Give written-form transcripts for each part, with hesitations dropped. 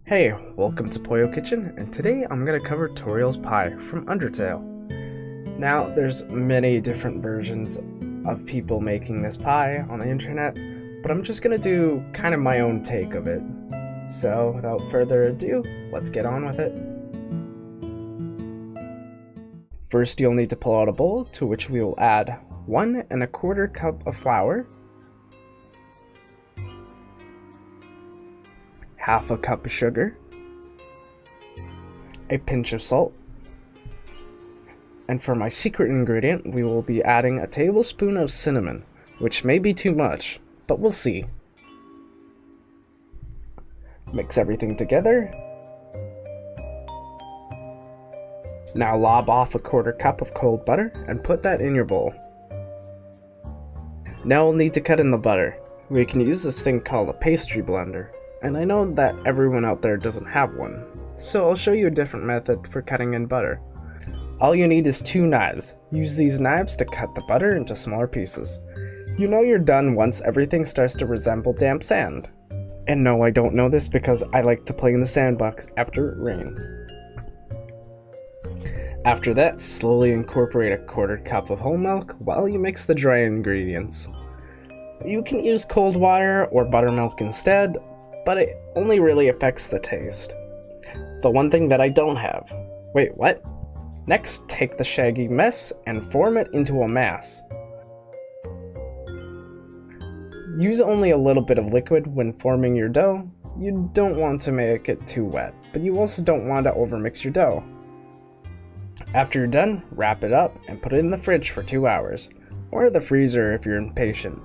Hey, welcome to Poyo Kitchen, and today I'm going to cover Toriel's pie from Undertale. Now, there's many different versions of people making this pie on the internet, but I'm just going to do kind of my own take of it. So, without further ado, let's get on with it. First, you'll need to pull out a bowl to which we will add 1 1/4 cup of flour, half a cup of sugar, a pinch of salt, and for my secret ingredient, we will be adding a tablespoon of cinnamon, which may be too much, but we'll see. Mix everything together. Now lob off a 1/4 cup of cold butter and put that in your bowl. Now we'll need to cut in the butter. We can use this thing called a pastry blender, and I know that everyone out there doesn't have one, so I'll show you a different method for cutting in butter. All you need is 2 knives. Use these knives to cut the butter into smaller pieces. You know you're done once everything starts to resemble damp sand. And no, I don't know this because I like to play in the sandbox after it rains. After that, slowly incorporate a 1/4 cup of whole milk while you mix the dry ingredients. You can use cold water or buttermilk instead, but it only really affects the taste. The one thing that I don't have. Wait, what? Next, take the shaggy mess and form it into a mass. Use only a little bit of liquid when forming your dough. You don't want to make it too wet, but you also don't want to overmix your dough. After you're done, wrap it up and put it in the fridge for 2 hours, or the freezer if you're impatient.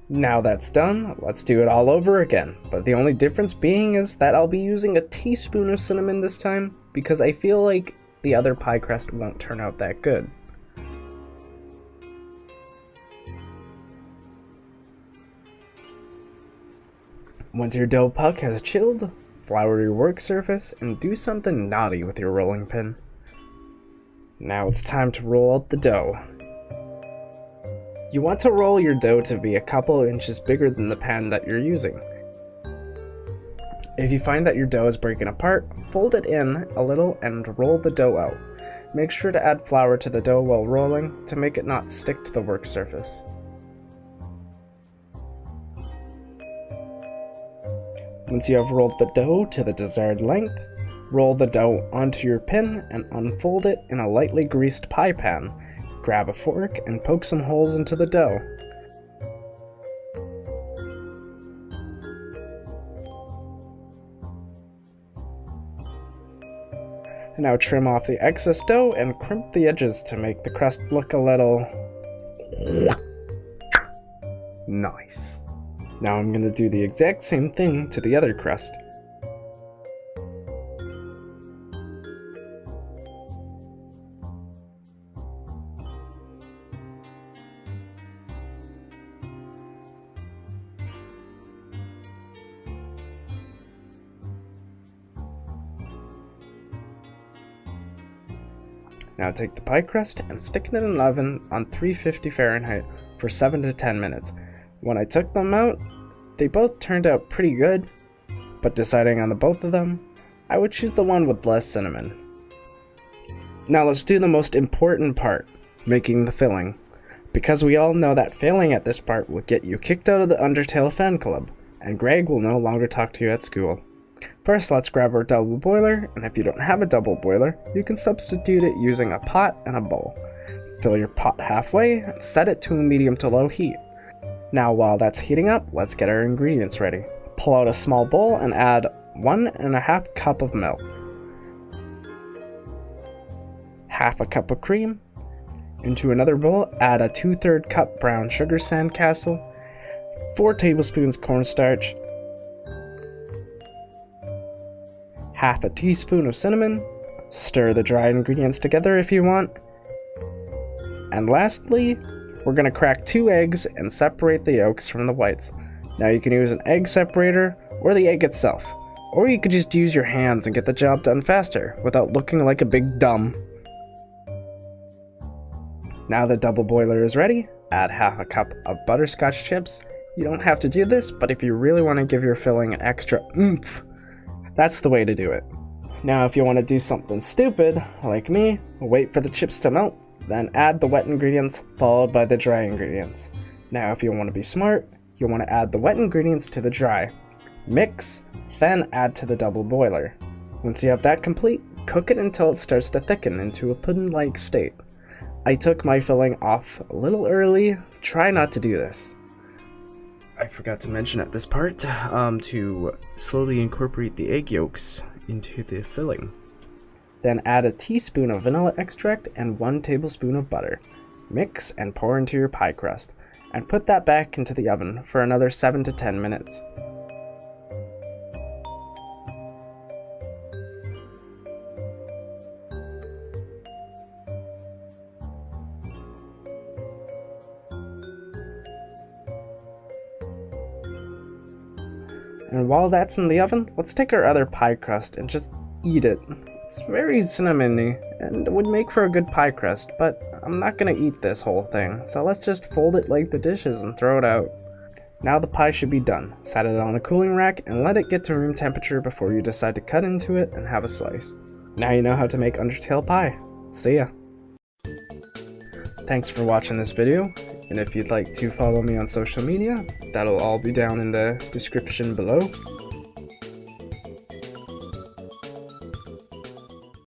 Now that's done, let's do it all over again, but the only difference being is that I'll be using a teaspoon of cinnamon this time, because I feel like the other pie crust won't turn out that good. Once your dough puck has chilled, flour your work surface and do something naughty with your rolling pin. Now it's time to roll out the dough. You want to roll your dough to be a couple of inches bigger than the pan that you're using. If you find that your dough is breaking apart, fold it in a little and roll the dough out. Make sure to add flour to the dough while rolling to make it not stick to the work surface. Once you have rolled the dough to the desired length, roll the dough onto your pin and unfold it in a lightly greased pie pan. Grab a fork and poke some holes into the dough. Now trim off the excess dough and crimp the edges to make the crust look a little nice. Now I'm going to do the exact same thing to the other crust. Now take the pie crust and stick it in an oven on 350 Fahrenheit for 7 to 10 minutes. When I took them out, they both turned out pretty good, but deciding on the both of them, I would choose the one with less cinnamon. Now let's do the most important part, making the filling. Because we all know that failing at this part will get you kicked out of the Undertale fan club, and Greg will no longer talk to you at school. First, let's grab our double boiler, and if you don't have a double boiler, you can substitute it using a pot and a bowl. Fill your pot halfway and set it to a medium to low heat. Now while that's heating up, let's get our ingredients ready. Pull out a small bowl and add 1 1/2 cup of milk, half a cup of cream. Into another bowl, add a 2/3 cup brown sugar sandcastle, 4 tablespoons cornstarch, half a teaspoon of cinnamon. Stir the dry ingredients together if you want. And lastly, we're going to crack 2 eggs and separate the yolks from the whites. Now you can use an egg separator or the egg itself, or you could just use your hands and get the job done faster without looking like a big dumb. Now the double boiler is ready, add half a cup of butterscotch chips, You don't have to do this, but if you really want to give your filling an extra oomph, that's the way to do it. Now if you want to do something stupid, like me, wait for the chips to melt, then add the wet ingredients followed by the dry ingredients. Now if you want to be smart, you want to add the wet ingredients to the dry, mix, then add to the double boiler. Once you have that complete, cook it until it starts to thicken into a pudding-like state. I took my filling off a little early. Try not to do this. I forgot to mention at this part to slowly incorporate the egg yolks into the filling. Then add a teaspoon of vanilla extract and 1 tablespoon of butter. Mix and pour into your pie crust, and put that back into the oven for another 7 to 10 minutes. And while that's in the oven, let's take our other pie crust and just eat it. It's very cinnamony and would make for a good pie crust, but I'm not gonna eat this whole thing, so let's just fold it like the dishes and throw it out. Now the pie should be done. Set it on a cooling rack and let it get to room temperature before you decide to cut into it and have a slice. Now you know how to make Undertale pie. See ya! Thanks for watching this video. And if you'd like to follow me on social media, that'll all be down in the description below.